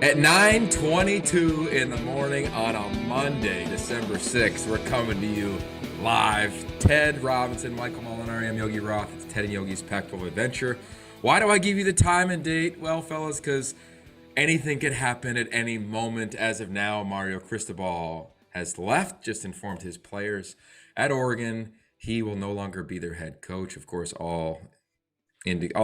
At 9:22 in the morning on a Monday, December 6th, we're coming to you live. Ted Robinson, Michael Molinari, I'm Yogi Roth. It's Ted and Yogi's Pac-12 Adventure. Why do I give you the time and date? Well, fellas, because anything could happen at any moment. As of now, Mario Cristobal has left, just informed his players at Oregon. He will no longer be their head coach. Of course, all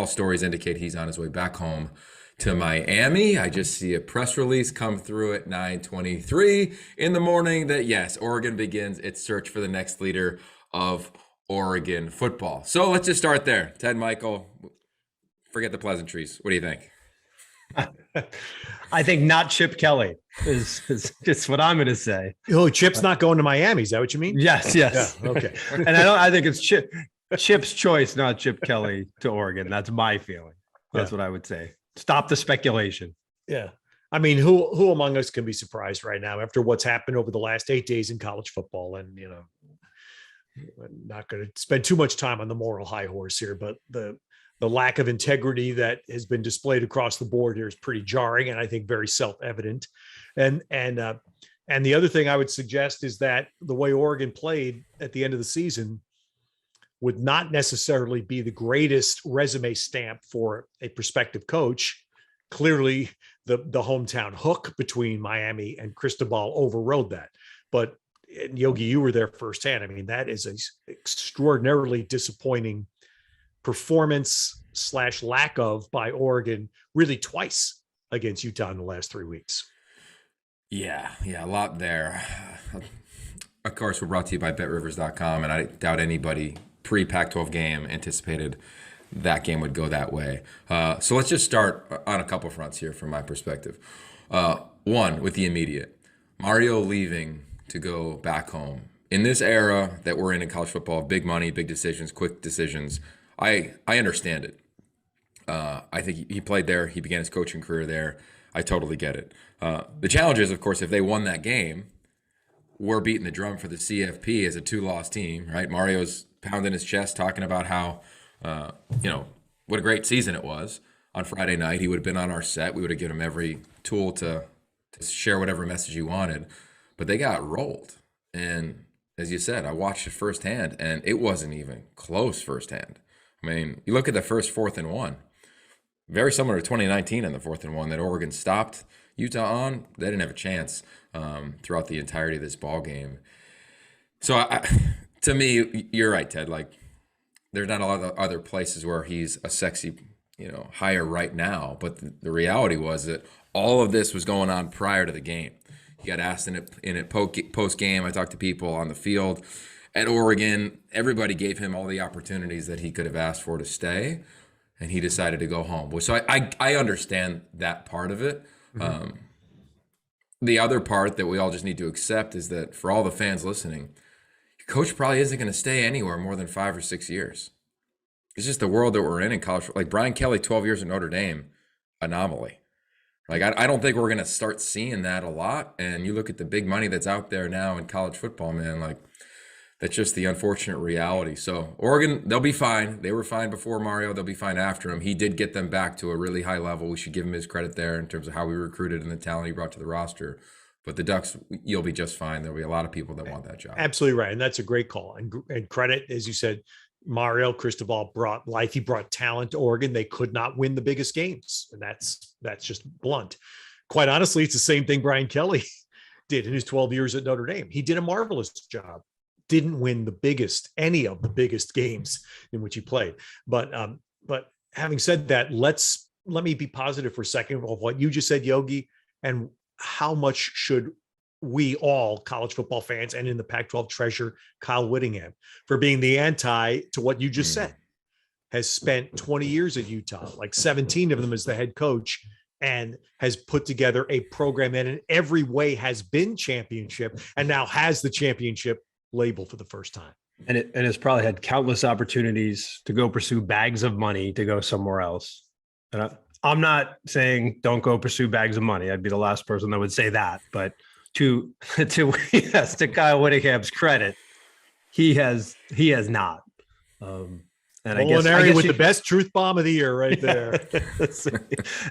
stories indicate he's on his way back home to Miami. I just see a press release come through at 9:23 in the morning that yes, Oregon begins its search for the next leader of Oregon football. So let's just start there. Ted, Michael, forget the pleasantries. What do you think? I think not Chip Kelly is just what I'm going to say. Oh, Chip's not going to Miami. Is that what you mean? Yes. Yeah, okay. And I think it's Chip's choice, not Chip Kelly to Oregon. That's my feeling. That's what I would say. Stop the speculation. Yeah. I mean, who among us can be surprised right now after what's happened over the last 8 days in college football? And, I'm not going to spend too much time on the moral high horse here, but the lack of integrity that has been displayed across the board here is pretty jarring and I think very self-evident. And the other thing I would suggest is that the way Oregon played at the end of the season would not necessarily be the greatest resume stamp for a prospective coach. Clearly, the hometown hook between Miami and Cristobal overrode that. But Yogi, you were there firsthand. I mean, that is an extraordinarily disappointing performance / lack of by Oregon really twice against Utah in the last 3 weeks. Yeah, a lot there. Of course, we're brought to you by BetRivers.com, and I doubt anybody pre-Pac-12 game anticipated that game would go that way. So let's just start on a couple fronts here from my perspective. One, with the immediate. Mario leaving to go back home. In this era that we're in college football, big money, big decisions, quick decisions, I understand it. I think he played there. He began his coaching career there. I totally get it. The challenge is, of course, if they won that game, we're beating the drum for the CFP as a 2-loss team, right? Mario's pounding his chest talking about how, what a great season it was. On Friday night, he would have been on our set. We would have given him every tool to share whatever message he wanted. But they got rolled. And as you said, I watched it firsthand, and it wasn't even close firsthand. I mean, you look at the first 4th and 1. Very similar to 2019 in the 4th and 1 that Oregon stopped Utah on. They didn't have a chance throughout the entirety of this ball game. So to me, you're right, Ted. Like, there's not a lot of other places where he's a sexy, hire right now. But the reality was that all of this was going on prior to the game. He got asked in it post game. I talked to people on the field at Oregon. Everybody gave him all the opportunities that he could have asked for to stay, and he decided to go home. So I understand that part of it. Mm-hmm. The other part that we all just need to accept is that for all the fans listening, your coach probably isn't going to stay anywhere more than 5 or 6 years. It's just the world that we're in college. Like Brian Kelly, 12 years at Notre Dame, anomaly. Like I don't think we're going to start seeing that a lot. And you look at the big money that's out there now in college football, man, like that's just the unfortunate reality. So Oregon, they'll be fine. They were fine before Mario. They'll be fine after him. He did get them back to a really high level. We should give him his credit there in terms of how we recruited and the talent he brought to the roster. But the Ducks, you'll be just fine. There'll be a lot of people that want that job. Absolutely right. And that's a great call. And credit, as you said, Mario Cristobal brought life. He brought talent to Oregon. They could not win the biggest games. And that's just blunt. Quite honestly, it's the same thing Brian Kelly did in his 12 years at Notre Dame. He did a marvelous job. Didn't win any of the biggest games in which he played. But having said that, let me be positive for a second of what you just said, Yogi, and how much should we all college football fans and in the Pac-12 treasure Kyle Whittingham for being the anti to what you just said. Has spent 20 years at Utah, like 17 of them as the head coach, and has put together a program that in every way has been championship and now has the championship label for the first time. And it's probably had countless opportunities to go pursue bags of money to go somewhere else. And I'm not saying don't go pursue bags of money. I'd be the last person that would say that. But to Kyle Whittingham's credit, he has not. And Molinari I guess with you, the best truth bomb of the year right there.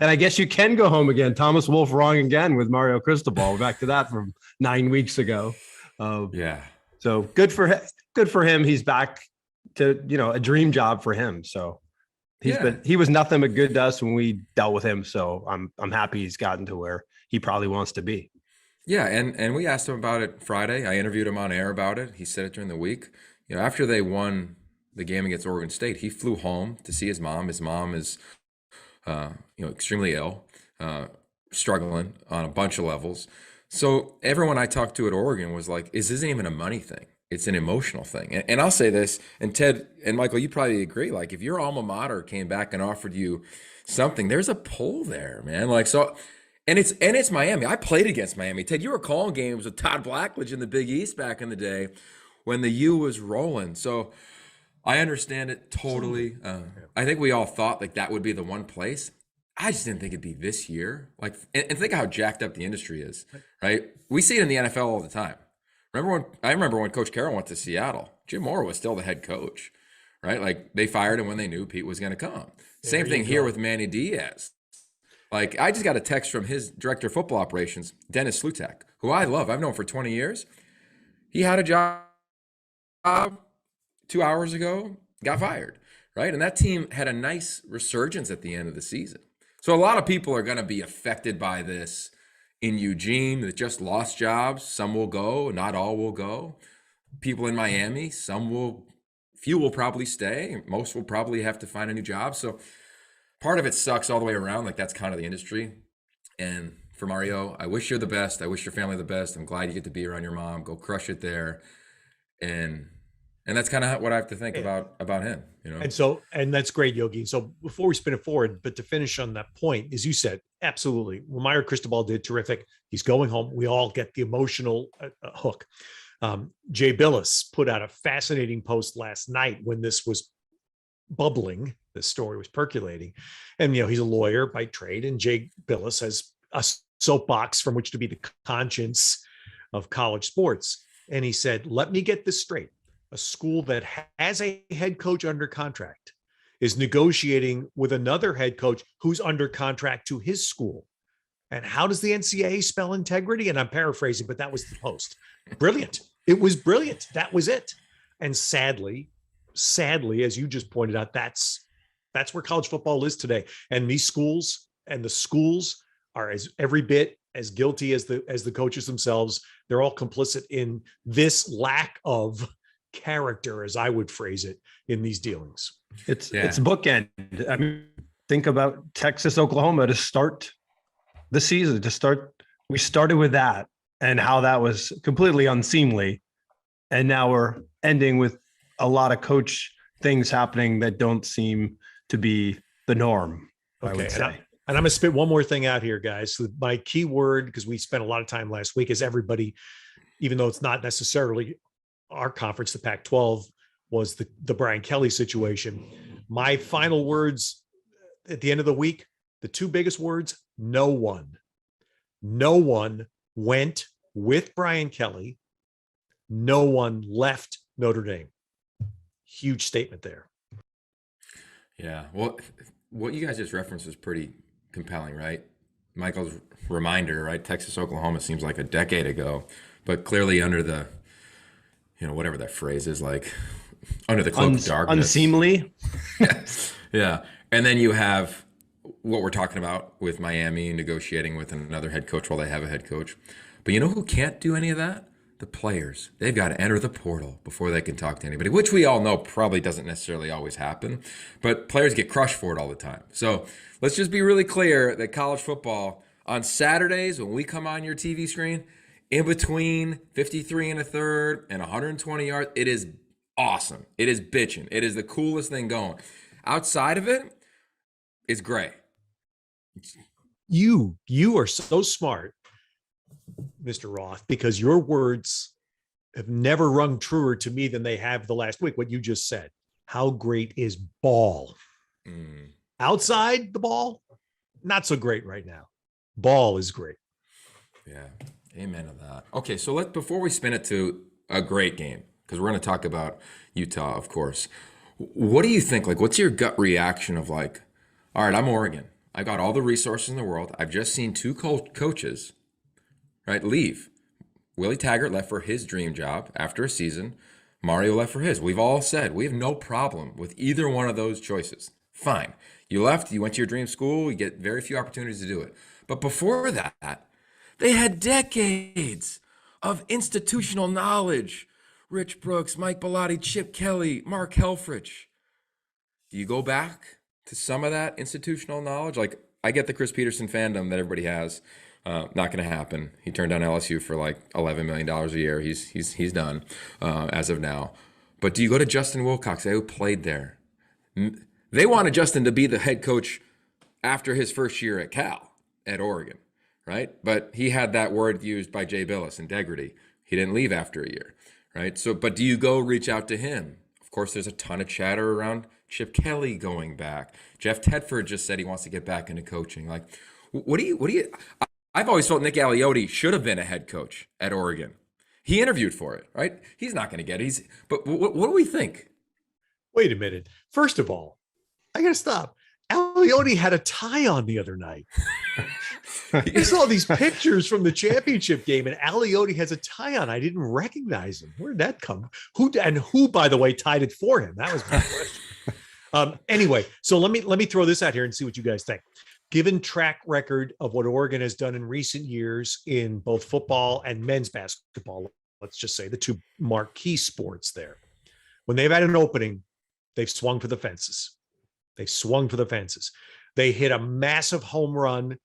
and I guess you can go home again. Thomas Wolfe wrong again with Mario Cristobal. We're back to that from 9 weeks ago. Yeah. So good for him. Good for him. He's back to, a dream job for him. So he was nothing but good to us when we dealt with him. So I'm happy he's gotten to where he probably wants to be. Yeah, and we asked him about it Friday. I interviewed him on air about it. He said it during the week. After they won the game against Oregon State, he flew home to see his mom. His mom is, extremely ill, struggling on a bunch of levels. So everyone I talked to at Oregon was like, "This isn't even a money thing. It's an emotional thing." And I'll say this, and Ted and Michael, you probably agree. Like, if your alma mater came back and offered you something, there's a pull there, man. Like, so. And it's Miami. I played against Miami. Ted, you were calling games with Todd Blackledge in the Big East back in the day when the U was rolling. So I understand it totally. I think we all thought like that would be the one place. I just didn't think it'd be this year. Like, and think how jacked up the industry is, right? We see it in the NFL all the time. I remember when Coach Carroll went to Seattle, Jim Mora was still the head coach, right? Like, they fired him when they knew Pete was going to come. Same thing here with Manny Diaz. Like, I just got a text from his director of football operations, Dennis Slutak, who I love. I've known for 20 years. He had a job 2 hours ago, got fired, right? And that team had a nice resurgence at the end of the season. So a lot of people are going to be affected by this in Eugene that just lost jobs. Some will go, not all will go. People in Miami, few will probably stay. Most will probably have to find a new job. So part of it sucks all the way around. Like, that's kind of the industry. And for Mario, I wish you the best. I wish your family the best. I'm glad you get to be around your mom. Go crush it there. And that's kind of what I have to think about him, And that's great, Yogi. So before we spin it forward, but to finish on that point, as you said, absolutely. Well, Mario Cristobal did terrific. He's going home. We all get the emotional hook. Jay Billis put out a fascinating post last night when this was bubbling. The story was percolating, and he's a lawyer by trade, and Jay Billis has a soapbox from which to be the conscience of college sports. And he said, let me get this straight. A school that has a head coach under contract is negotiating with another head coach who's under contract to his school. And how does the NCAA spell integrity? And I'm paraphrasing, but that was the post. Brilliant. It was brilliant. That was it. And sadly, as you just pointed out, that's where college football is today. And these schools and the schools are every bit as guilty as the coaches themselves. They're all complicit in this lack of character, as I would phrase it, in these dealings. It's bookend. I mean, think about Texas, Oklahoma to start the season. We started with that and how that was completely unseemly. And now we're ending with a lot of coach things happening that don't seem to be the norm, I would say. And I'm going to spit one more thing out here, guys. So my key word, because we spent a lot of time last week, is everybody, even though it's not necessarily our conference, the Pac-12, was the Brian Kelly situation. My final words at the end of the week, the two biggest words: no one went with Brian Kelly. No one left Notre Dame. Huge statement there. Yeah. Well, what you guys just referenced was pretty compelling, right? Michael's reminder, right? Texas, Oklahoma seems like a decade ago, but clearly under the, whatever that phrase is, like under the cloak of darkness. Unseemly. Yeah. And then you have what we're talking about with Miami negotiating with another head coach while they have a head coach. But you know who can't do any of that? The players. They've got to enter the portal before they can talk to anybody, which we all know probably doesn't necessarily always happen, but players get crushed for it all the time. So let's just be really clear that college football on Saturdays, when we come on your TV screen, in between 53 and a third and 120 yards, it is awesome. It is bitching. It is the coolest thing going. Outside of it, it's gray. You are so smart, Mr. Roth, because your words have never rung truer to me than they have the last week. What you just said. How great is ball? Outside the ball, not so great right now. Ball is great. Yeah. Amen to that. Okay, so before we spin it to a great game, because we're going to talk about Utah, of course, What do you think? Like, what's your gut reaction of like, all right, I'm Oregon. I got all the resources in the world. I've just seen two coaches, right, leave. Willie Taggart left for his dream job after a season. Mario left for his. We've all said we have no problem with either one of those choices. Fine. You left, you went to your dream school, you get very few opportunities to do it. But before that, they had decades of institutional knowledge. Rich Brooks, Mike Bellotti, Chip Kelly, Mark Helfrich. Do you go back to some of that institutional knowledge? Like, I get the Chris Peterson fandom that everybody has. Not going to happen. He turned down LSU for like $11 million a year. He's done as of now. But do you go to Justin Wilcox, who played there? They wanted Justin to be the head coach after his first year at Cal, at Oregon, right? But he had that word used by Jay Billis, integrity. He didn't leave after a year, right? So, but do you go reach out to him? Of course, there's a ton of chatter around Chip Kelly going back. Jeff Tedford just said he wants to get back into coaching. Like, what do you? I've always felt Nick Aliotti should have been a head coach at Oregon. He interviewed for it, right? He's not going to get it. But what do we think? Wait a minute. First of all, I got to stop. Aliotti had a tie on the other night. I saw these pictures from the championship game, and Aliotti has a tie on. I didn't recognize him. Where did that come? Who, by the way, tied it for him? That was my question. Anyway, so let me throw this out here and see what you guys think. Given track record of what Oregon has done in recent years in both football and men's basketball, let's just say the two marquee sports there, when they've had an opening, they've swung for the fences. They hit a massive home run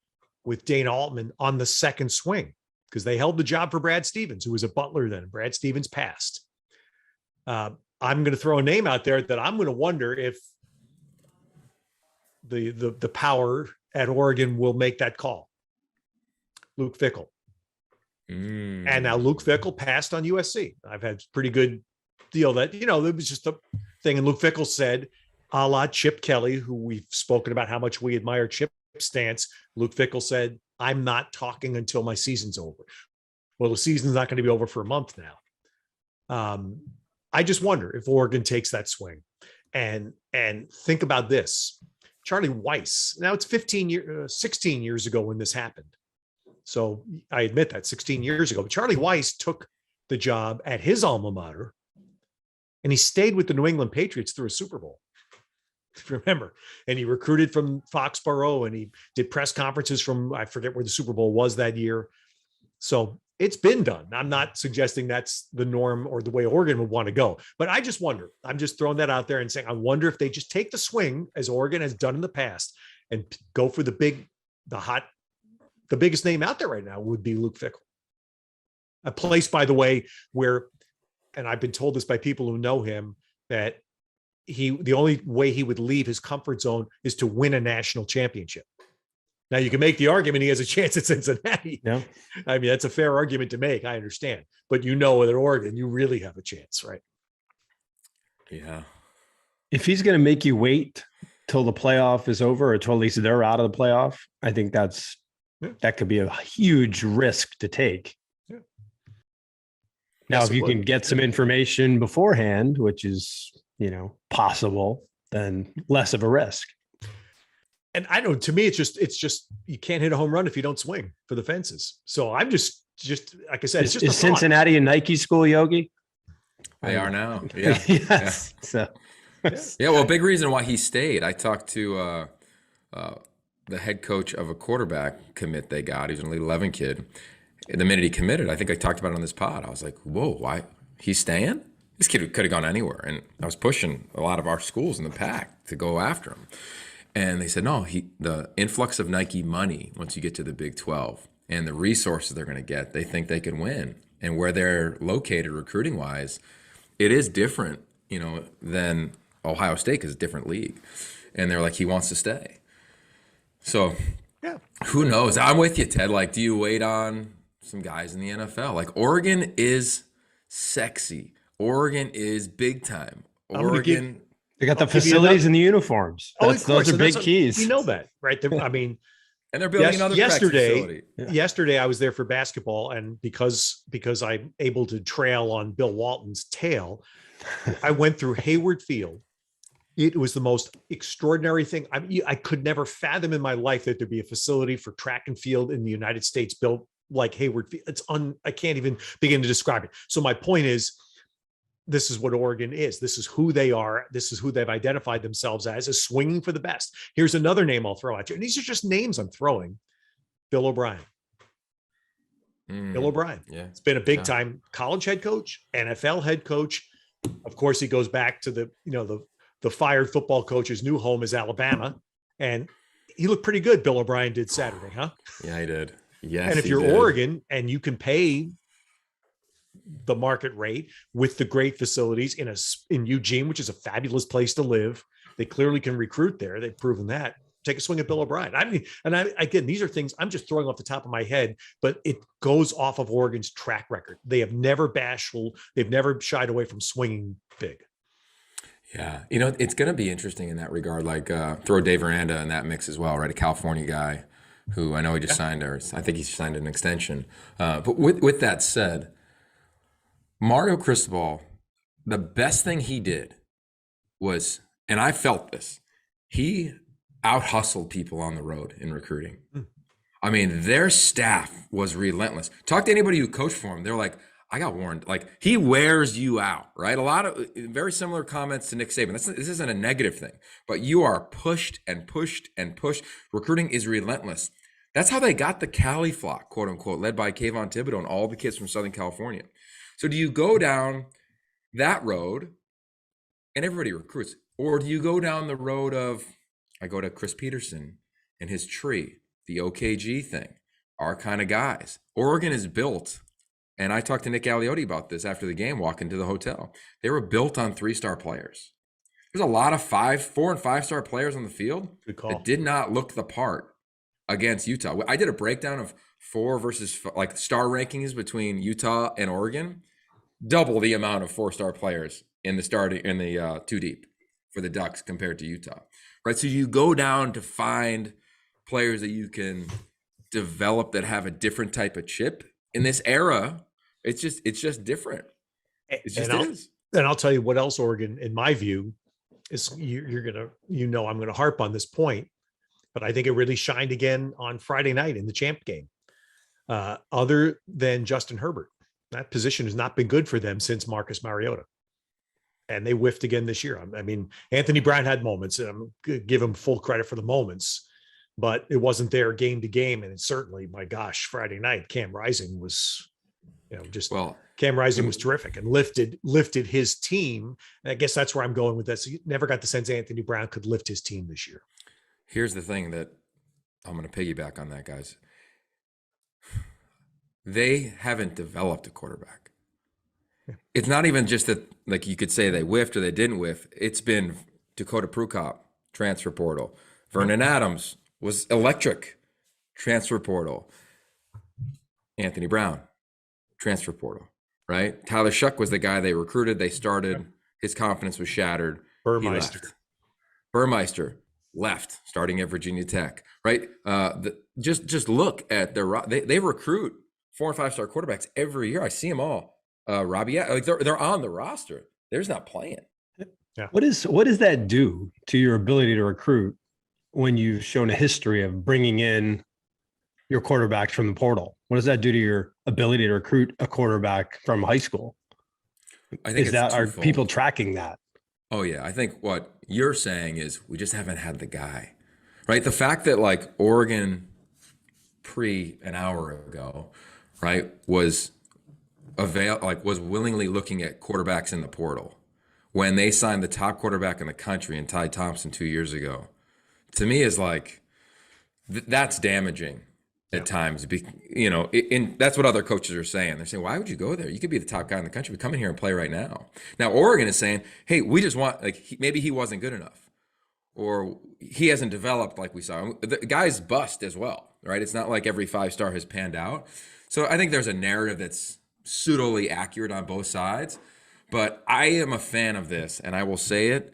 with Dana Altman on the second swing because they held the job for Brad Stevens, who was a Butler then. Brad Stevens passed. I'm going to throw a name out there that I'm going to wonder if the power at Oregon will make that call. Luke Fickell. And now Luke Fickell passed on USC. I've had pretty good deal that, it was just a thing. And Luke Fickell said, a la Chip Kelly, who we've spoken about how much we admire Chip's stance. Luke Fickell said, I'm not talking until my season's over. Well, the season's not going to be over for a month now. I just wonder if Oregon takes that swing and think about this. Charlie Weiss. Now it's 16 years ago when this happened. So I admit that 16 years ago, but Charlie Weiss took the job at his alma mater and he stayed with the New England Patriots through a Super Bowl. Remember, and he recruited from Foxborough and he did press conferences from, I forget where the Super Bowl was that year. So it's been done. I'm not suggesting that's the norm or the way Oregon would want to go, but I just wonder, I'm just throwing that out there and saying, I wonder if they just take the swing as Oregon has done in the past and go for the biggest name out there right now would be Luke Fickell. A place, by the way, where, and I've been told this by people who know him, that the only way he would leave his comfort zone is to win a national championship. Now you can make the argument he has a chance at Cincinnati. Yeah. I mean, that's a fair argument to make. I understand, but at Oregon, you really have a chance, right? Yeah. If he's going to make you wait till the playoff is over or till at least they're out of the playoff, I think that could be a huge risk to take. Yeah. Now, yes, if you can get some information beforehand, which is, possible, then less of a risk. And I know, to me, it's just you can't hit a home run if you don't swing for the fences. So I'm just like I said, it's just is Cincinnati a Nike school, Yogi? They are now. Yeah. Yes. Yeah. So. Yeah. Well, big reason why he stayed. I talked to the head coach of a quarterback commit they got. He's an Elite 11 kid. And the minute he committed, I think I talked about it on this pod. I was like, whoa, why? He's staying? This kid could have gone anywhere. And I was pushing a lot of our schools in the PAC to go after him. And they said, no, the influx of Nike money, once you get to the Big 12 and the resources they're going to get, they think they can win. And where they're located recruiting wise, it is different, than Ohio State because it's a different league. And they're like, he wants to stay. So yeah, who knows? I'm with you, Ted. Like, do you wait on some guys in the NFL? Like, Oregon is sexy. Oregon is big time. Oregon. They got the facilities and the uniforms. Those are big keys. We know that, right? I mean, and they're building another facility. Yesterday, I was there for basketball, and because I'm able to trail on Bill Walton's tail, I went through Hayward Field, It was the most extraordinary thing. I could never fathom in my life that there'd be a facility for track and field in the United States built like Hayward. I can't even begin to describe it. So my point is, this is what Oregon is. This is who they are. This is who they've identified themselves as swinging for the best. Here's another name I'll throw at you. And these are just names I'm throwing. Bill O'Brien. Bill O'Brien. Yeah. It's been a big time college head coach, NFL head coach. Of course, he goes back to the fired football coach's new home is Alabama. And he looked pretty good, Bill O'Brien did Saturday, huh? Yeah, he did. Yes. And if you're Oregon and you can pay the market rate with the great facilities in Eugene, which is a fabulous place to live, they clearly can recruit there. They've proven that. Take a swing at Bill O'Brien. I mean, again, these are things I'm just throwing off the top of my head, but it goes off of Oregon's track record. They have never bashful. They've never shied away from swinging big. Yeah. You know, it's going to be interesting in that regard. Like throw Dave Aranda in that mix as well, right? A California guy who I know he just signed, or I think he signed an extension. But with that said, Mario Cristobal, the best thing he did was, and I felt this, he out-hustled people on the road in recruiting. I mean, their staff was relentless. Talk to anybody who coached for him. They're like, I got warned. Like, he wears you out, right? A lot of very similar comments to Nick Saban. This isn't a negative thing, but you are pushed and pushed and pushed. Recruiting is relentless. That's how they got the Cali flock, quote unquote, led by Kayvon Thibodeau and all the kids from Southern California. So do you go down that road and everybody recruits? Or do you go down the road of, I go to Chris Peterson and his tree, the OKG thing, our kind of guys. Oregon is built, and I talked to Nick Aliotti about this after the game, walking to the hotel. They were built on 3-star players. There's a lot of 4 and 5-star players on the field that did not look the part against Utah. I did a breakdown of 4 versus like star rankings between Utah and Oregon. Double the amount of 4-star players in the 2 deep for the Ducks compared to Utah, right? So you go down to find players that you can develop that have a different type of chip in this era. It's just different. It just is. And I'll tell you what else Oregon, in my view, is I'm gonna harp on this point, but I think it really shined again on Friday night in the champ game. Other than Justin Herbert, that position has not been good for them since Marcus Mariota. And they whiffed again this year. I mean, Anthony Brown had moments, and I'm going to give him full credit for the moments, but it wasn't there game to game. And certainly, my gosh, Friday night, Cam Rising was, Cam Rising was terrific and lifted his team. And I guess that's where I'm going with this. You never got the sense Anthony Brown could lift his team this year. Here's the thing that I'm going to piggyback on that, guys. They haven't developed a quarterback. It's not even just that, like, you could say they whiffed or they didn't whiff. It's been Dakota Prukop, transfer portal. Vernon Adams was electric, transfer portal. Anthony Brown, transfer portal, right? Tyler Shuck was the guy they recruited. They started. His confidence was shattered. Burmeister left, starting at Virginia Tech, right? Just look at they recruit 4 and 5-star quarterbacks every year. I see them all. Robbie, like they're on the roster. They're just not playing. Yeah. What does that do to your ability to recruit when you've shown a history of bringing in your quarterbacks from the portal? What does that do to your ability to recruit a quarterback from high school? I think are people tracking that? Oh yeah, I think what you're saying is we just haven't had the guy, right? The fact that like Oregon an hour ago, right, was willingly looking at quarterbacks in the portal when they signed the top quarterback in the country in Ty Thompson 2 years ago, to me is like, that's damaging at times. And that's what other coaches are saying. They're saying, why would you go there? You could be the top guy in the country. Come in here and play right now. Now, Oregon is saying, hey, we just want, maybe he wasn't good enough or he hasn't developed like we saw. The guy's bust as well, right? It's not like every 5-star has panned out. So I think there's a narrative that's pseudoly accurate on both sides, but I am a fan of this, and I will say it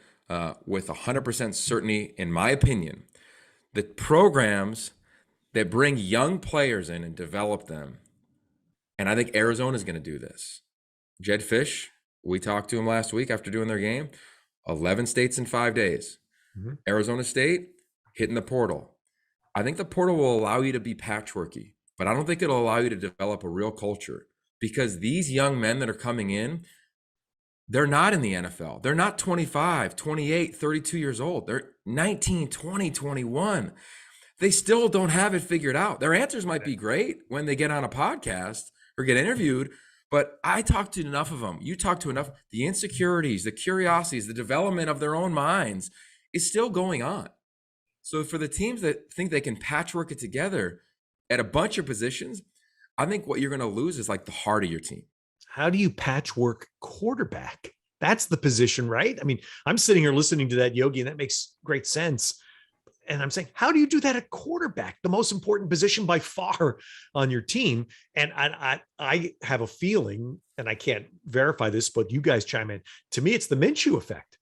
with 100% certainty, in my opinion, the programs that bring young players in and develop them, and I think Arizona is going to do this. Jed Fish, we talked to him last week after doing their game. 11 states in 5 days. Arizona State hitting the portal. I think the portal will allow you to be patchworky, but I don't think it'll allow you to develop a real culture, because these young men that are coming in, they're not in the NFL. They're not 25, 28, 32 years old. They're 19, 20, 21. They still don't have it figured out. Their answers might be great when they get on a podcast or get interviewed, but I talked to enough of them. You talk to enough. The insecurities, the curiosities, the development of their own minds is still going on. So for the teams that think they can patchwork it together at a bunch of positions, I think what you're going to lose is like the heart of your team. How do you patchwork quarterback? That's the position, right? I mean, I'm sitting here listening to that, Yogi, and that makes great sense. And I'm saying, how do you do that at quarterback, the most important position by far on your team? And I have a feeling, and I can't verify this, but you guys chime in. To me, it's the Minshew effect.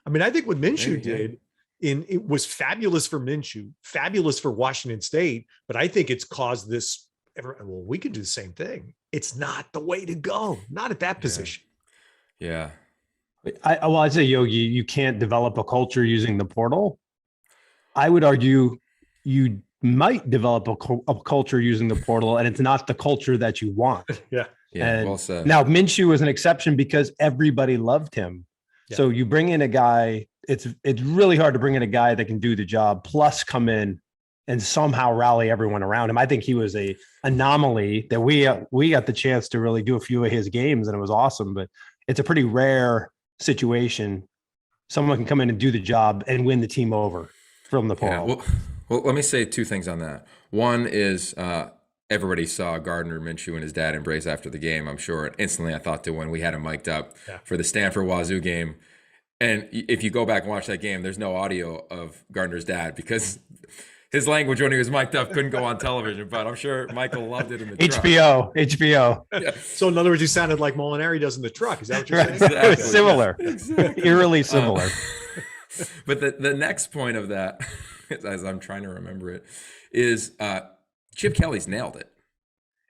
I mean, I think what Minshew did it was fabulous for Minshew, fabulous for Washington State, but I think it's caused this. Well, we could do the same thing. It's not the way to go, not at that position. Yeah. I'd say, Yogi, you can't develop a culture using the portal. I would argue you might develop a culture using the portal, and it's not the culture that you want. Yeah. And well said. Now, Minshew was an exception because everybody loved him. Yeah. So you bring in a guy, it's really hard to bring in a guy that can do the job, plus come in and somehow rally everyone around him. I think he was a anomaly that we got the chance to really do a few of his games, and it was awesome, but it's a pretty rare situation. Someone can come in and do the job and win the team over from the portal. Yeah, well, let me say two things on that. One is everybody saw Gardner Minshew and his dad embrace after the game, I'm sure. And instantly I thought to when we had him mic'd up for the Stanford Wazoo game. And if you go back and watch that game, there's no audio of Gardner's dad because his language when he was mic'd up couldn't go on television. But I'm sure Michael loved it in the truck. HBO. Yeah. So in other words, he sounded like Molinari does in the truck. Is that what you're saying? Exactly. It was similar. Exactly. Eerily similar. But the next point of that, as I'm trying to remember it, is Chip Kelly's nailed it.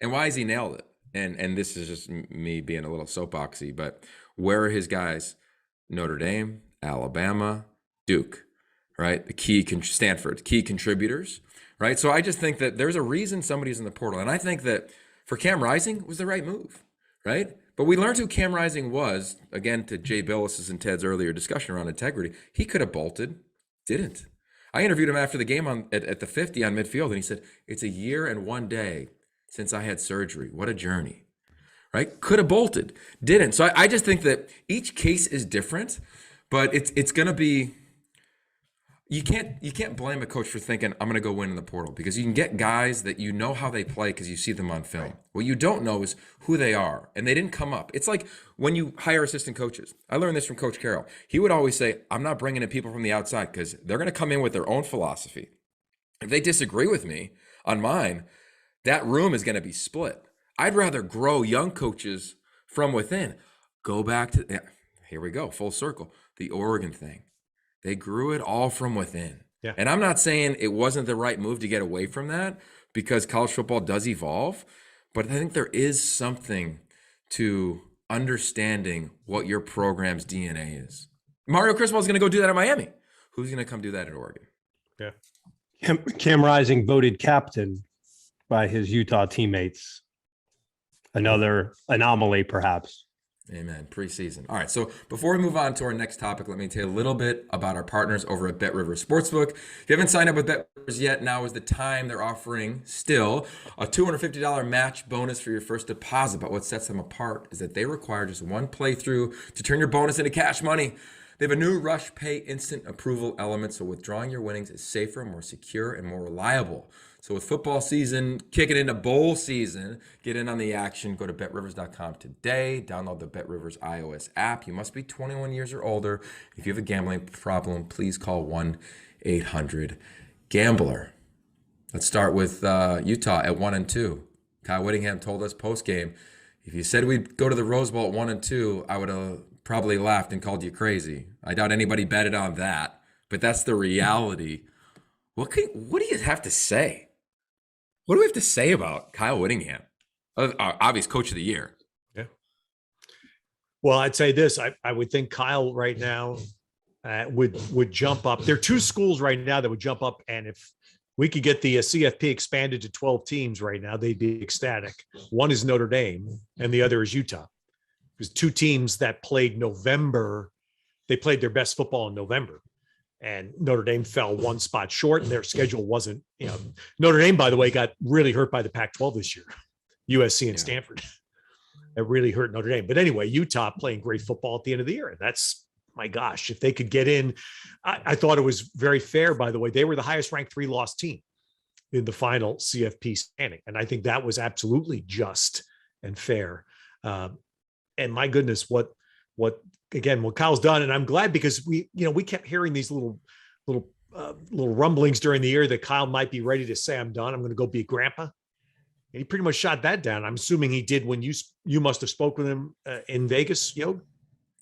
And why has he nailed it? And this is just me being a little soapboxy, but where are his guys? Notre Dame, Alabama, Duke, right? Stanford, key contributors, right? So I just think that there's a reason somebody's in the portal. And I think that for Cam Rising was the right move, right? But we learned who Cam Rising was, again, to Jay Billis's and Ted's earlier discussion around integrity. He could have bolted, didn't. I interviewed him after the game at the 50 on midfield, and he said, it's a year and 1 day since I had surgery. What a journey, right? Could have bolted, didn't. So I just think that each case is different, but it's going to be, you can't blame a coach for thinking, I'm going to go win in the portal, because you can get guys that you know how they play because you see them on film. Right. What you don't know is who they are, and they didn't come up. It's like when you hire assistant coaches. I learned this from Coach Carroll. He would always say, I'm not bringing in people from the outside because they're going to come in with their own philosophy. If they disagree with me on mine, that room is going to be split. I'd rather grow young coaches from within. Go back to, here we go, full circle, the Oregon thing. They grew it all from within. Yeah. And I'm not saying it wasn't the right move to get away from that, because college football does evolve, but I think there is something to understanding what your program's DNA is. Mario Cristobal is going to go do that at Miami. Who's going to come do that at Oregon? Yeah. Cam Rising voted captain by his Utah teammates. Another anomaly, perhaps. Amen. Preseason. All right. So before we move on to our next topic, let me tell you a little bit about our partners over at BetRivers Sportsbook. If you haven't signed up with BetRivers yet, now is the time. They're offering still a $250 match bonus for your first deposit. But what sets them apart is that they require just one playthrough to turn your bonus into cash money. They have a new Rush Pay instant approval element, so withdrawing your winnings is safer, more secure, and more reliable. So with football season kicking into bowl season, get in on the action. Go to betrivers.com today. Download the BetRivers iOS app. You must be 21 years or older. If you have a gambling problem, please call 1-800-GAMBLER. Let's start with Utah at 1-2. Kyle Whittingham told us post-game, if you said we'd go to the Rose Bowl at 1-2, I would have probably laughed and called you crazy. I doubt anybody betted on that, but that's the reality. What do you have to say? What do we have to say about Kyle Whittingham? Obvious coach of the year. Yeah. Well, I'd say this. I would think Kyle right now would jump up. There are two schools right now that would jump up, and if we could get the CFP expanded to 12 teams right now, they'd be ecstatic. One is Notre Dame, and the other is Utah. There's two teams that played November. They played their best football in November, and Notre Dame fell one spot short, and their schedule wasn't. Notre Dame, by the way, got really hurt by the Pac-12 this year. USC and Stanford. It really hurt Notre Dame. But anyway, Utah playing great football at the end of the year. That's, my gosh, if they could get in. I thought it was very fair, by the way. They were the highest ranked 3-loss team in the final CFP standing. And I think that was absolutely just and fair. And my goodness, what Kyle's done. And I'm glad, because we kept hearing these little rumblings during the year that Kyle might be ready to say, I'm done. I'm going to go be a grandpa. And he pretty much shot that down. I'm assuming he did when you must have spoke with him in Vegas, Yogi.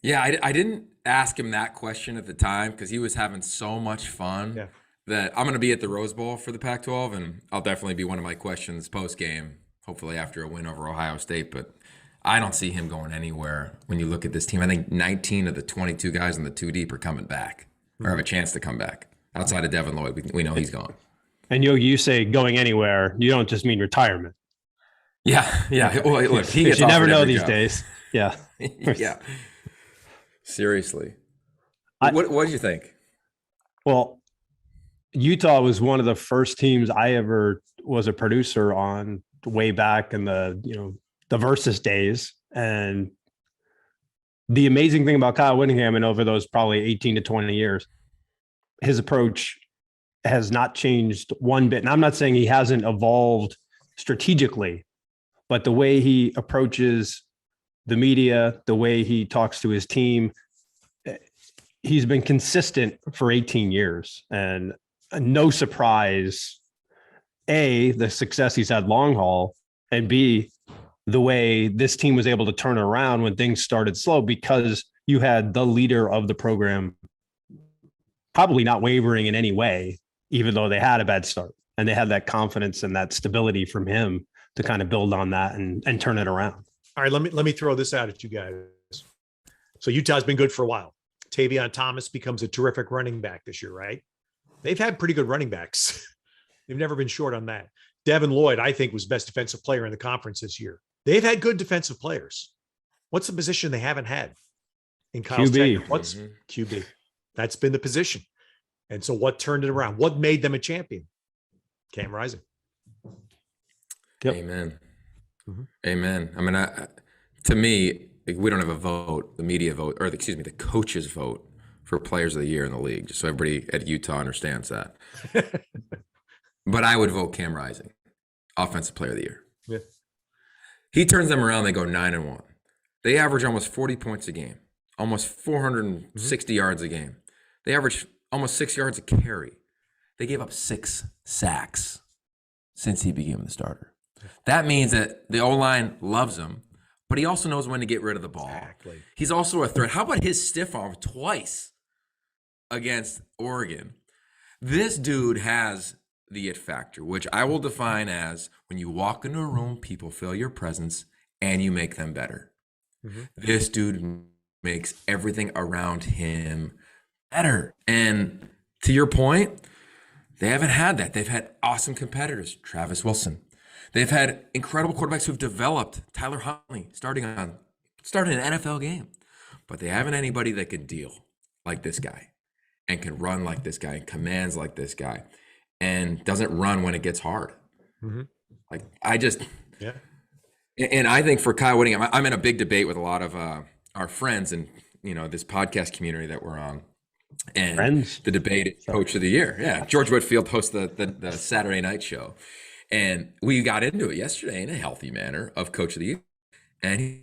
Yeah, I didn't ask him that question at the time because he was having so much fun that I'm going to be at the Rose Bowl for the Pac-12, and I'll definitely be one of my questions post-game, hopefully after a win over Ohio State. But I don't see him going anywhere when you look at this team. I think 19 of the 22 guys in the 2 deep are coming back or have a chance to come back. Outside of Devin Lloyd, we know he's gone. And Yogi, you say going anywhere, you don't just mean retirement. Yeah. Well, look, you never know these days. Yeah. Yeah. Seriously. What do you think? Well, Utah was one of the first teams I ever was a producer on way back in the Versus days. And the amazing thing about Kyle Whittingham, and over those probably 18 to 20 years, his approach has not changed one bit. And I'm not saying he hasn't evolved strategically, but the way he approaches the media, the way he talks to his team, he's been consistent for 18 years. And no surprise, A, the success he's had long haul, and B, the way this team was able to turn around when things started slow, because you had the leader of the program probably not wavering in any way, even though they had a bad start. And they had that confidence and that stability from him to kind of build on that and turn it around. All right, let me throw this out at you guys. So Utah's been good for a while. Tavion Thomas becomes a terrific running back this year, right? They've had pretty good running backs. They've never been short on that. Devin Lloyd, I think, was best defensive player in the conference this year. They've had good defensive players. What's the position they haven't had in Kyle's tenure? What's QB? That's been the position. And so what turned it around? What made them a champion? Cam Rising. Yep. Amen. Amen. I mean, to me, we don't have a vote, the media vote, or the coaches vote for players of the year in the league, just so everybody at Utah understands that. But I would vote Cam Rising, offensive player of the year. Yeah. He turns them around. They go 9-1. They average almost 40 points a game, almost 460 yards a game. They average almost 6 yards a carry. They gave up 6 sacks since he became the starter. That means that the O-line loves him, but he also knows when to get rid of the ball. Exactly. He's also a threat. How about his stiff arm twice against Oregon? This dude has the it factor, which I will define as when you walk into a room, people feel your presence and you make them better. This dude makes everything around him better. And to your point, they haven't had that. They've had awesome competitors. Travis Wilson. They've had incredible quarterbacks who've developed. Tyler Huntley starting an NFL game. But they haven't anybody that can deal like this guy and can run like this guy and commands like this guy and doesn't run when it gets hard. Like and I think for Kyle Whittingham, I'm in a big debate with a lot of our friends and this podcast community that we're on. And Friends? The debate is coach of the year. Yeah. George Whitfield hosts the Saturday night show. And we got into it yesterday in a healthy manner of coach of the year. And he's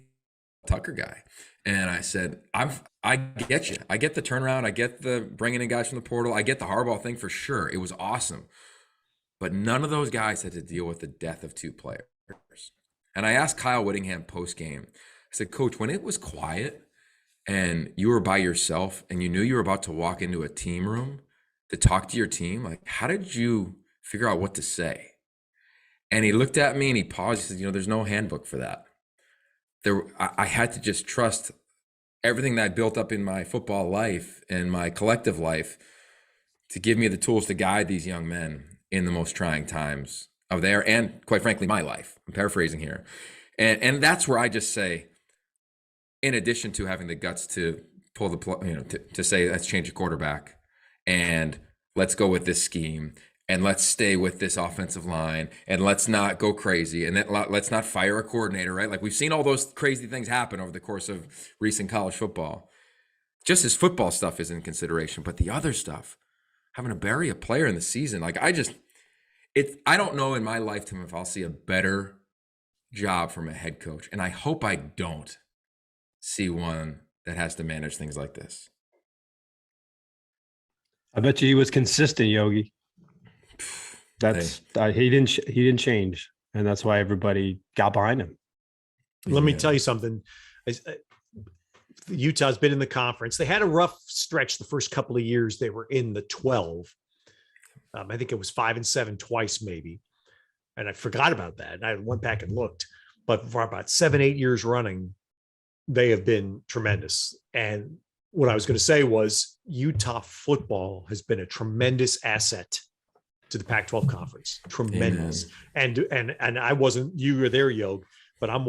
a Tucker guy. And I said, I get you. I get the turnaround. I get the bringing in guys from the portal. I get the Harbaugh thing for sure. It was awesome. But none of those guys had to deal with the death of 2 players. And I asked Kyle Whittingham post-game, I said, Coach, when it was quiet and you were by yourself and you knew you were about to walk into a team room to talk to your team, like, how did you figure out what to say? And he looked at me and he paused. He said, there's no handbook for that. I had to just trust everything that I built up in my football life and my collective life to give me the tools to guide these young men in the most trying times of their, and quite frankly, my life. I'm paraphrasing here. And that's where I just say, in addition to having the guts to pull the plug, to say, let's change a quarterback and let's go with this scheme and let's stay with this offensive line and let's not go crazy and let's not fire a coordinator, right? Like we've seen all those crazy things happen over the course of recent college football. Just as football stuff is in consideration, but the other stuff, having to bury a player in the season, like I don't know in my lifetime if I'll see a better job from a head coach. And I hope I don't see one that has to manage things like this. I bet you he was consistent, Yogi. He didn't change, and that's why everybody got behind him. Let me tell you something. Utah's been in the conference. They had a rough stretch the first couple of years. They were in the 12. I think it was 5-7 twice, maybe. And I forgot about that. I went back and looked, but for about 7-8 years running, they have been tremendous. And what I was going to say was Utah football has been a tremendous asset to the Pac-12 conference. Tremendous. Amen. And I wasn't, you were there, Yogi, but I'm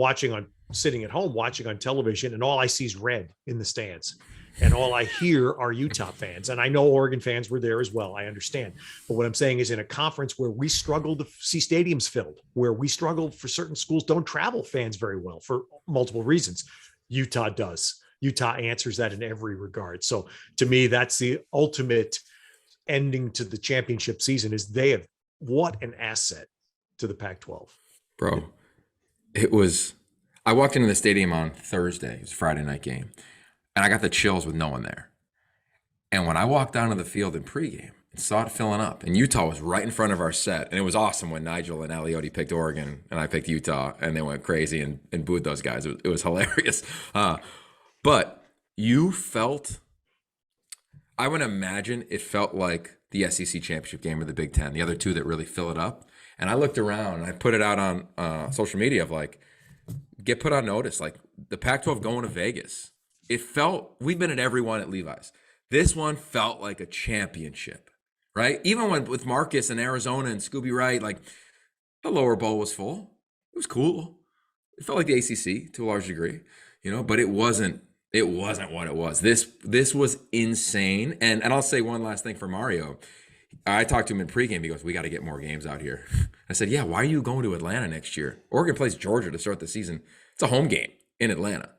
sitting at home watching on television, and all I see is red in the stands. And all I hear are Utah fans. And I know Oregon fans were there as well. I understand. But what I'm saying is, in a conference where we struggle to see stadiums filled, where we struggle for certain schools don't travel fans very well for multiple reasons, Utah does. Utah answers that in every regard. So to me, that's the ultimate ending to the championship season. Is they have, what an asset to the Pac-12. Bro, I walked into the stadium on Thursday. It was a Friday night game. And I got the chills with no one there. And when I walked down to the field in pregame and saw it filling up, and Utah was right in front of our set, and it was awesome when Nigel and Aliotti picked Oregon and I picked Utah, and they went crazy and booed those guys. It was hilarious. But you felt, I would imagine it felt like the SEC championship game or the Big Ten, the other two that really fill it up. And I looked around and I put it out on social media of like, get put on notice, like the Pac-12 going to Vegas. It felt, we've been at every one at Levi's. This one felt like a championship, right? Even with Marcus and Arizona and Scooby Wright, like the lower bowl was full. It was cool. It felt like the ACC to a large degree, but it wasn't what it was. This was insane. And I'll say one last thing for Mario. I talked to him in pregame. He goes, we got to get more games out here. I said, yeah, why are you going to Atlanta next year? Oregon plays Georgia to start the season. It's a home game in Atlanta.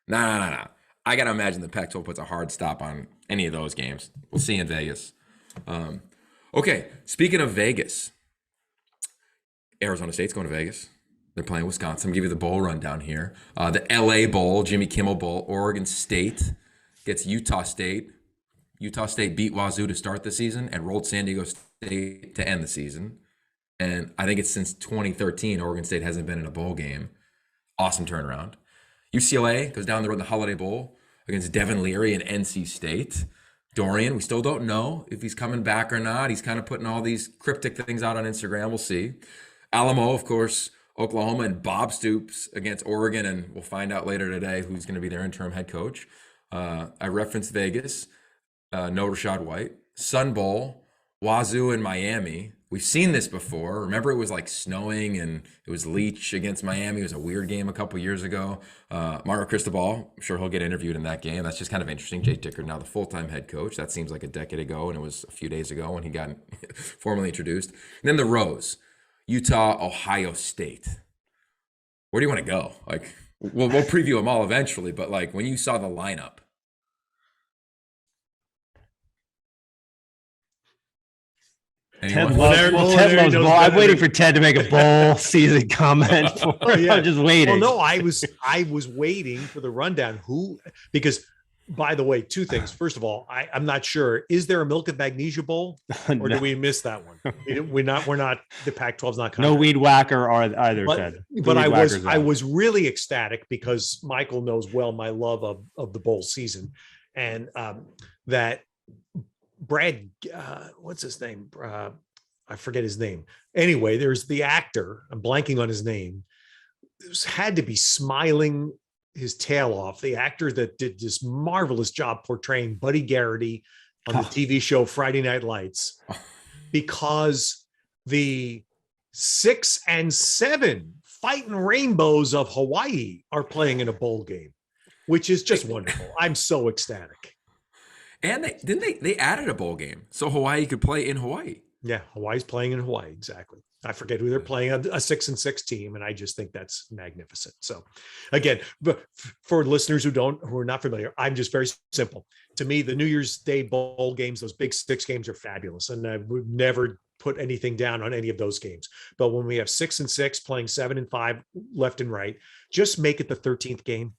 Nah. I got to imagine the Pac-12 puts a hard stop on any of those games. We'll see you in Vegas. Okay, speaking of Vegas, Arizona State's going to Vegas. They're playing Wisconsin. I'll give you the bowl rundown here. The LA Bowl, Jimmy Kimmel Bowl, Oregon State gets Utah State. Utah State beat Wazoo to start the season and rolled San Diego State to end the season. And I think it's since 2013, Oregon State hasn't been in a bowl game. Awesome turnaround. UCLA goes down the road in the Holiday Bowl against Devin Leary and NC State. Dorian, we still don't know if he's coming back or not. He's kind of putting all these cryptic things out on Instagram. We'll see. Alamo, of course, Oklahoma, and Bob Stoops against Oregon, and we'll find out later today who's going to be their interim head coach. I referenced Vegas. No Rashad White. Sun Bowl, Wazoo and Miami. We've seen this before. Remember, it was like snowing and it was Leach against Miami. It was a weird game a couple years ago. Mario Cristobal, I'm sure he'll get interviewed in that game. That's just kind of interesting. Jay Dicker, now the full-time head coach. That seems like a decade ago, and it was a few days ago when he got formally introduced. And then the Rose, Utah, Ohio State. Where do you want to go? Like, we'll preview them all eventually, but like when you saw the lineup, Ted loves bowl. I'm waiting for Ted to make a bowl season comment. I'm just waiting. Well, no, I was waiting for the rundown. Because, by the way, two things. First of all, I'm not sure. Is there a Milk and Magnesia Bowl, or did we miss that one? We're not. The Pac-12's not coming. No weed whacker or either. Ted. But I was really ecstatic because Michael knows well my love of the bowl season, and that. Brad, what's his name? I forget his name. Anyway, there's the actor. I'm blanking on his name. Had to be smiling his tail off, the actor that did this marvelous job portraying Buddy Garrity on the TV show Friday Night Lights, because the 6 and 7 Fighting Rainbows of Hawaii are playing in a bowl game, which is just wonderful. I'm so ecstatic. And they added a bowl game so Hawaii could play in Hawaii. Yeah, Hawaii's playing in Hawaii. Exactly. I forget who they're playing, a 6-6 team, and I just think that's magnificent. So, again, for listeners who are not familiar, I'm just very simple. To me, the New Year's Day bowl games, those big 6 games, are fabulous, and I would never put anything down on any of those games. But when we have 6 and 6 playing 7 and 5 left and right, just make it the 13th game.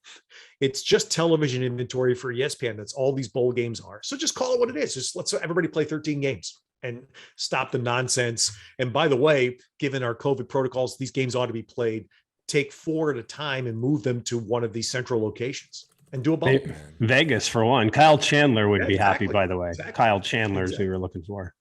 It's just television inventory for ESPN. That's all these bowl games are. So just call it what it is. Just let's everybody play 13 games and stop the nonsense. And by the way, given our COVID protocols, these games ought to be played. Take 4 at a time and move them to one of these central locations and do a bowl. Vegas for one. Kyle Chandler would be happy, by the way. Exactly. Kyle Chandler's who you're looking for.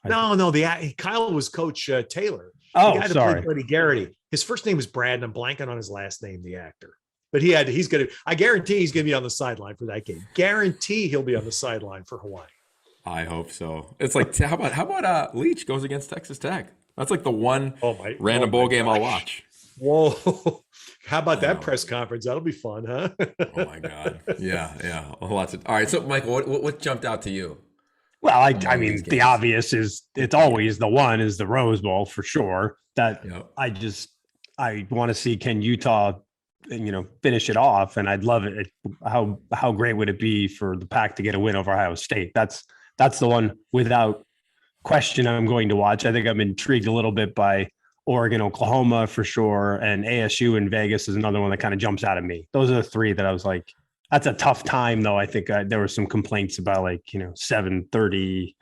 No, Kyle was Coach Taylor. Oh, sorry. Buddy Garrity. His first name was Brad, and I'm blanking on his last name, the actor. But I guarantee he's going to be on the sideline for that game. Guarantee he'll be on the sideline for Hawaii. I hope so. It's like, how about Leach goes against Texas Tech? That's like the one random bowl game I'll watch. Whoa. How about that press conference? That'll be fun, huh? Oh my God. Yeah. All right. So Michael, what jumped out to you? Well, I mean, the obvious is it's always the one is the Rose Bowl for sure. That I want to see, can Utah, finish it off, and I'd love it. How great would it be for the PAC to get a win over Ohio State? That's the one without question I'm going to watch. I think I'm intrigued a little bit by Oregon, Oklahoma for sure, and ASU in Vegas is another one that kind of jumps out at me. Those are the 3 that I was like, that's a tough time, though. I think there were some complaints about 7:30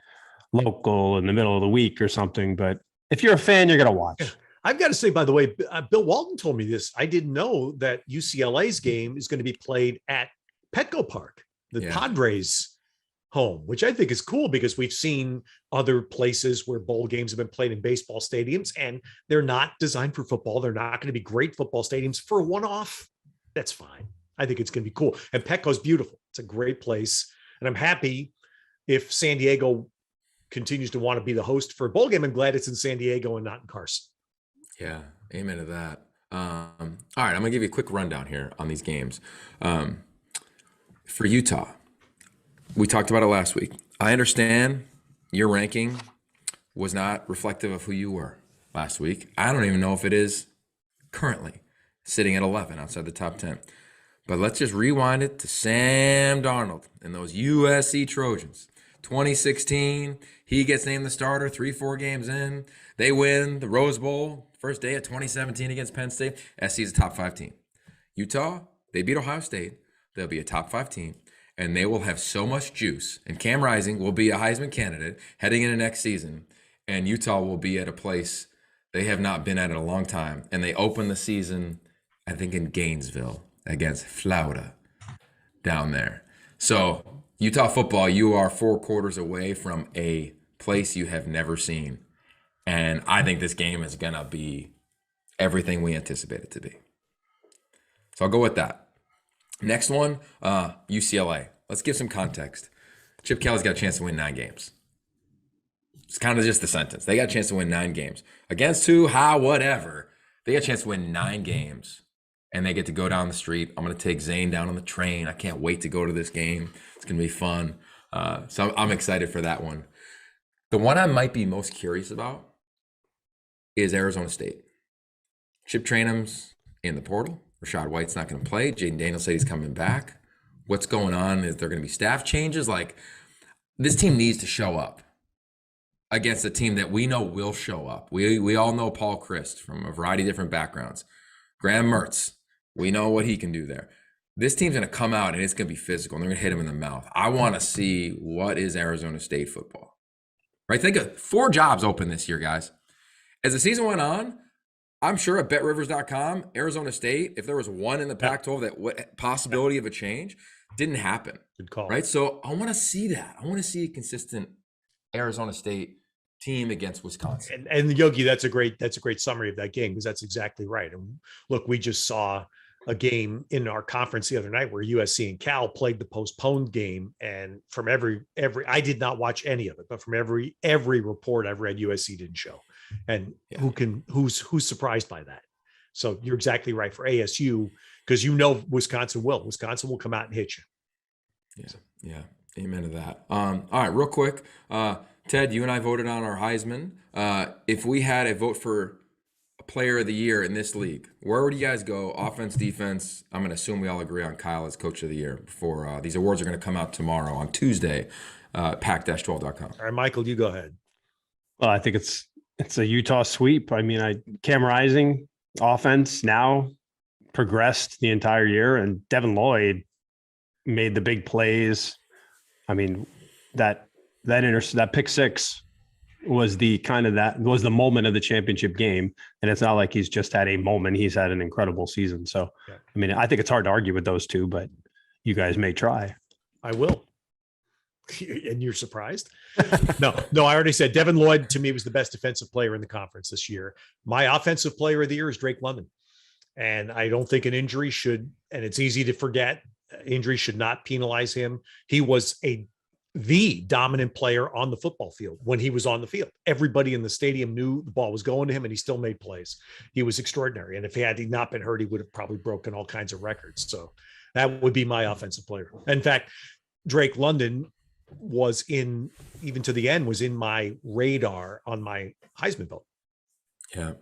local in the middle of the week or something. But if you're a fan, you're going to watch. I've got to say, by the way, Bill Walton told me this. I didn't know that UCLA's game is going to be played at Petco Park, the Padres home, which I think is cool because we've seen other places where bowl games have been played in baseball stadiums, and they're not designed for football. They're not going to be great football stadiums. For a one-off, that's fine. I think it's going to be cool. And Petco's beautiful. It's a great place. And I'm happy if San Diego continues to want to be the host for a bowl game. I'm glad it's in San Diego and not in Carson. Yeah, amen to that. All right, I'm going to give you a quick rundown here on these games. For Utah, we talked about it last week. I understand your ranking was not reflective of who you were last week. I don't even know if it is currently, sitting at 11 outside the top 10. But let's just rewind it to Sam Darnold and those USC Trojans. 2016, he gets named the starter 3-4 games in. They win the Rose Bowl first day of 2017 against Penn State. SC is a top 5 team. Utah, they beat Ohio State. They'll be a top 5 team. And they will have so much juice. And Cam Rising will be a Heisman candidate heading into next season. And Utah will be at a place they have not been at in a long time. And they open the season, I think, in Gainesville against Florida down there. So Utah football, you are 4 quarters away from a place you have never seen. And I think this game is going to be everything we anticipate it to be. So I'll go with that. Next one, UCLA. Let's give some context. Chip Kelly's got a chance to win 9 games. It's kind of just the sentence. They got a chance to win 9 games. Against who, how, whatever. They got a chance to win 9 games. And they get to go down the street. I'm going to take Zane down on the train. I can't wait to go to this game. It's going to be fun. So I'm excited for that one. The one I might be most curious about is Arizona State. Chip Trainum's in the portal. Rashad White's not going to play. Jaden Daniels said he's coming back. What's going on? Is there going to be staff changes? Like, this team needs to show up against a team that we know will show up. We all know Paul Christ from a variety of different backgrounds. Graham Mertz, we know what he can do there. This team's going to come out and it's going to be physical, and they're going to hit him in the mouth. I want to see what is Arizona State football. Right? Think of 4 jobs open this year, guys. As the season went on, I'm sure at betrivers.com, Arizona State, if there was one in the Pac-12 that possibility of a change, didn't happen. Good call. Right? So I want to see that. I want to see a consistent Arizona State team against Wisconsin. And Yogi, that's a great summary of that game, because that's exactly right. And look, we just saw a game in our conference the other night where USC and Cal played the postponed game. And from every, I did not watch any of it, but from every report I've read, USC didn't show. And who's surprised by that? So you're exactly right for ASU, because Wisconsin will come out and hit you. Yeah. Yeah. Amen to that. All right, real quick. Ted, you and I voted on our Heisman. If we had a vote for a player of the year in this league, where would you guys go? Offense, defense? I'm going to assume we all agree on Kyle as coach of the year before these awards are going to come out tomorrow on Tuesday, PAC-12.com. All right, Michael, you go ahead. Well, I think it's a Utah sweep. I mean, Cam Rising offense now progressed the entire year, and Devin Lloyd made the big plays. I mean, that pick six was the moment of the championship game. And it's not like he's just had a moment. He's had an incredible season. So, yeah. I mean, I think it's hard to argue with those two, but you guys may try. I will. And you're surprised? No, I already said Devin Lloyd to me was the best defensive player in the conference this year. My offensive player of the year is Drake London. And I don't think an injury should, and it's easy to forget, injury should not penalize him. He was the dominant player on the football field when he was on the field. Everybody in the stadium knew the ball was going to him, and he still made plays. He was extraordinary. And if he not been hurt, he would have probably broken all kinds of records. So that would be my offensive player. In fact, Drake London was even to the end, was in my radar on my Heisman vote. Yeah.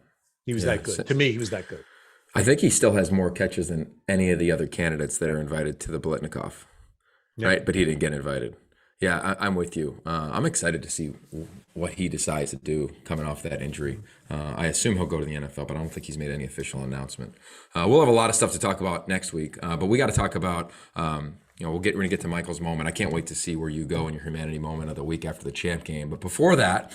He was that good. To me, he was that good. I think he still has more catches than any of the other candidates that are invited to the Biletnikoff, right? But he didn't get invited. Yeah, I'm with you. I'm excited to see what he decides to do coming off that injury. I assume he'll go to the NFL, but I don't think he's made any official announcement. We'll have a lot of stuff to talk about next week, but we got to talk about, we're going to get to Michael's moment. I can't wait to see where you go in your humanity moment of the week after the champ game. But before that,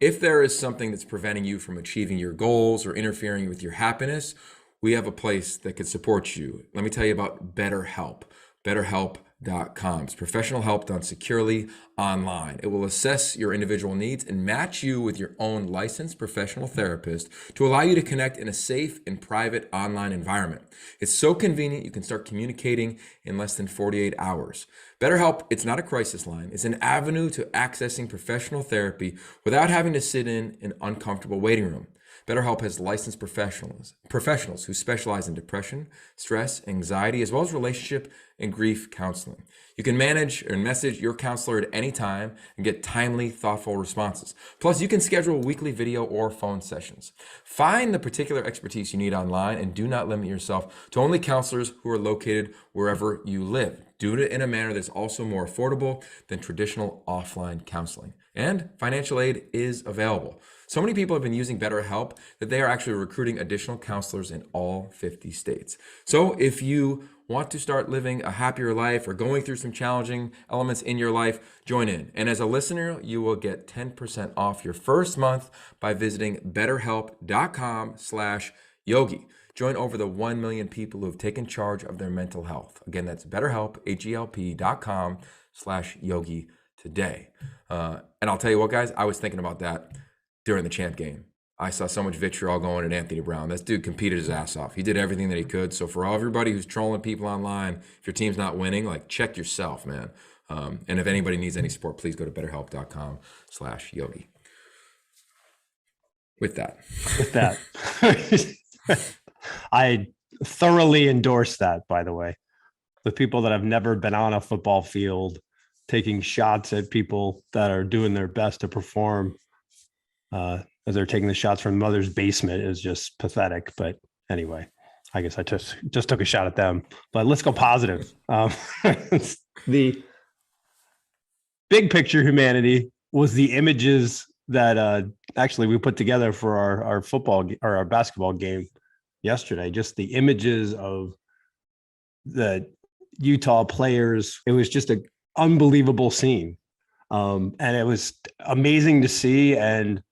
if there is something that's preventing you from achieving your goals or interfering with your happiness, we have a place that could support you. Let me tell you about BetterHelp. BetterHelp.com. It's professional help done securely online. It will assess your individual needs and match you with your own licensed professional therapist to allow you to connect in a safe and private online environment. It's so convenient you can start communicating in less than 48 hours. BetterHelp, it's not a crisis line. It's an avenue to accessing professional therapy without having to sit in an uncomfortable waiting room. BetterHelp has licensed professionals who specialize in depression, stress, anxiety, as well as relationship and grief counseling. You can manage or message your counselor at any time and get timely, thoughtful responses. Plus, you can schedule weekly video or phone sessions. Find the particular expertise you need online and do not limit yourself to only counselors who are located wherever you live. Do it in a manner that's also more affordable than traditional offline counseling. And financial aid is available. So many people have been using BetterHelp that they are actually recruiting additional counselors in all 50 states. So if you want to start living a happier life or going through some challenging elements in your life, join in. And as a listener, you will get 10% off your first month by visiting betterhelp.com/yogi. Join over the 1 million people who have taken charge of their mental health. Again, that's BetterHelp, HELP.com/yogi today. And I'll tell you what, guys, I was thinking about that during the champ game. I saw so much vitriol going at Anthony Brown. This dude competed his ass off. He did everything that he could. So for everybody who's trolling people online, if your team's not winning, like, check yourself, man. And if anybody needs any support, please go to betterhelp.com/yogi. With that. I thoroughly endorse that, by the way. The people that have never been on a football field taking shots at people that are doing their best to perform as they're taking the shots from mother's basement is just pathetic. But anyway, I guess I just took a shot at them. But let's go positive. The big picture humanity was the images that actually we put together for our football or our basketball game yesterday. Just the images of the Utah players. It was just an unbelievable scene. And it was amazing to see. And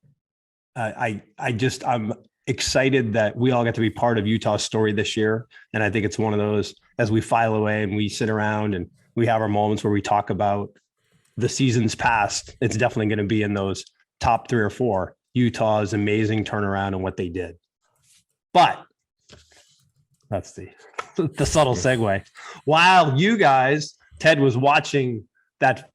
I'm excited that we all got to be part of Utah's story this year. And I think it's one of those, as we file away and we sit around and we have our moments where we talk about the seasons past, it's definitely going to be in those top 3 or 4, Utah's amazing turnaround and what they did. But That's the subtle segue. While you guys, Ted was watching that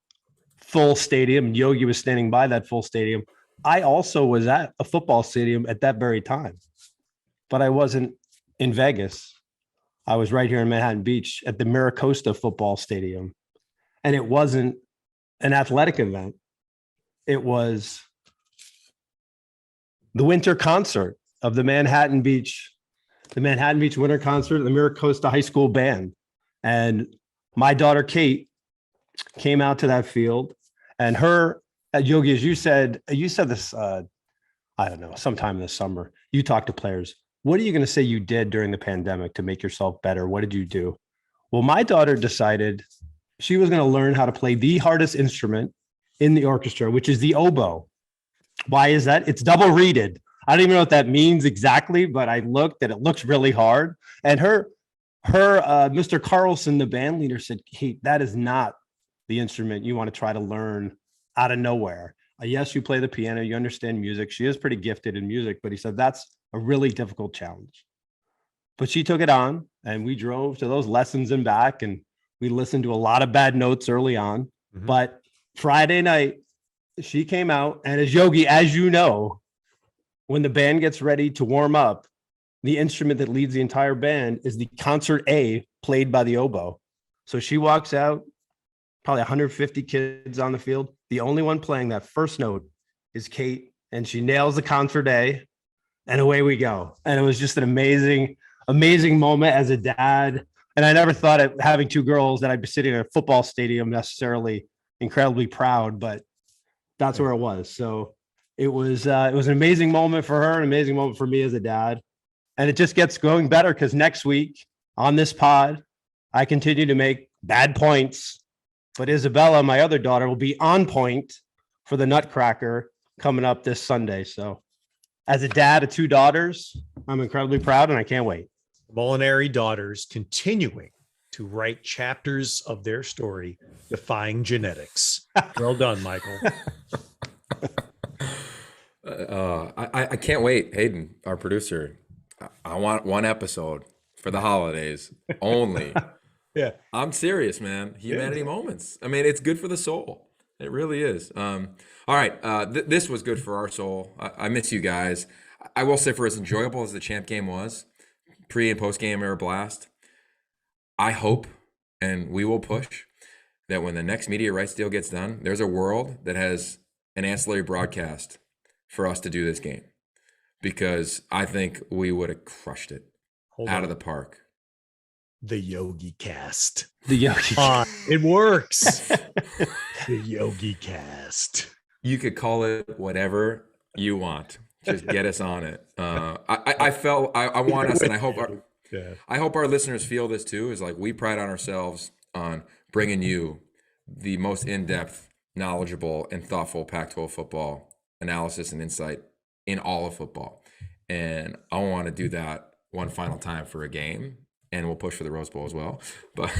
full stadium, Yogi was standing by that full stadium. I also was at a football stadium at that very time, but I wasn't in Vegas. I was right here in Manhattan Beach at the Miracosta football stadium. And it wasn't an athletic event. It was the winter concert of the Manhattan Beach Winter Concert, the Miracosta High School Band. And my daughter, Kate, came out to that field, and her, Yogi, as you said this, I don't know, sometime this summer, you talked to players. What are you going to say you did during the pandemic to make yourself better? What did you do? Well, my daughter decided she was going to learn how to play the hardest instrument in the orchestra, which is the oboe. Why is that? It's double reeded. I don't even know what that means exactly, but I looked and it looks really hard. And her Mr. Carlson, the band leader, said, "Hey, that is not the instrument you want to try to learn out of nowhere. Yes, you play the piano, you understand music. She is pretty gifted in music, but he said that's a really difficult challenge." But she took it on, and we drove to those lessons and back, and we listened to a lot of bad notes early on. Mm-hmm. But Friday night, she came out, and as Yogi, as you know, when the band gets ready to warm up, the instrument that leads the entire band is the concert A played by the oboe. So she walks out, probably 150 kids on the field. The only one playing that first note is Kate, and she nails the concert A, and away we go. And it was just an amazing moment as a dad. And I never thought of having two girls that I'd be sitting in a football stadium necessarily incredibly proud, but that's where it was. So it was an amazing moment for her, an amazing moment for me as a dad. And it just gets going better because next week on this pod, I continue to make bad points, but Isabella, my other daughter, will be on point for the Nutcracker coming up this Sunday. So as a dad of two daughters, I'm incredibly proud and I can't wait. Molinari daughters continuing to write chapters of their story, defying genetics. Well done, Michael. I can't wait. Hayden, our producer, I want one episode for the holidays only. Yeah. I'm serious, man. Humanity moments. I mean, it's good for the soul. It really is. All right. This was good for our soul. I miss you guys. I will say, for as enjoyable as the champ game was, pre and post game are a blast. I hope, and we will push, that when the next media rights deal gets done, there's a world that has an ancillary broadcast for us to do this game, because I think we would have crushed it out of the park. The Yogi cast. The Yogi. It works. The Yogi cast. You could call it whatever you want. Just get us on it. I want us, and I hope our listeners feel this too, is like we pride on ourselves on bringing you the most in-depth, knowledgeable, and thoughtful Pac-12 football analysis and insight in all of football. And I want to do that one final time for a game, and we'll push for the Rose Bowl as well. But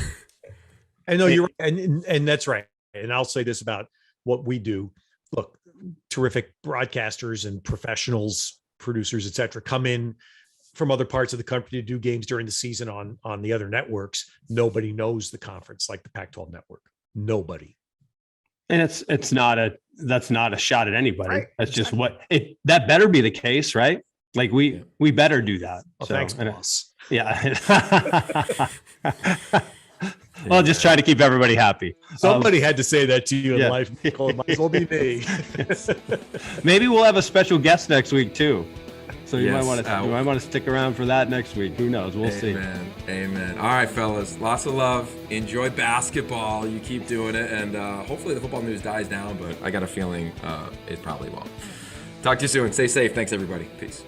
I know you're right. And that's right. And I'll say this about what we do. Look, terrific broadcasters and professionals, producers, et cetera, come in from other parts of the country to do games during the season on the other networks. Nobody knows the conference like the Pac-12 network. Nobody. And that's not a shot at anybody. Right. That's just that better be the case, right? Like we better do that. Well, so, thanks, boss. Yeah. Well, just try to keep everybody happy. Somebody had to say that to you in life. Michael. It might as well be me. Maybe we'll have a special guest next week too. So you might want to stick around for that next week. Who knows? We'll see. Amen. All right, fellas. Lots of love. Enjoy basketball. You keep doing it, and hopefully the football news dies down. But I got a feeling it probably won't. Talk to you soon. Stay safe. Thanks, everybody. Peace.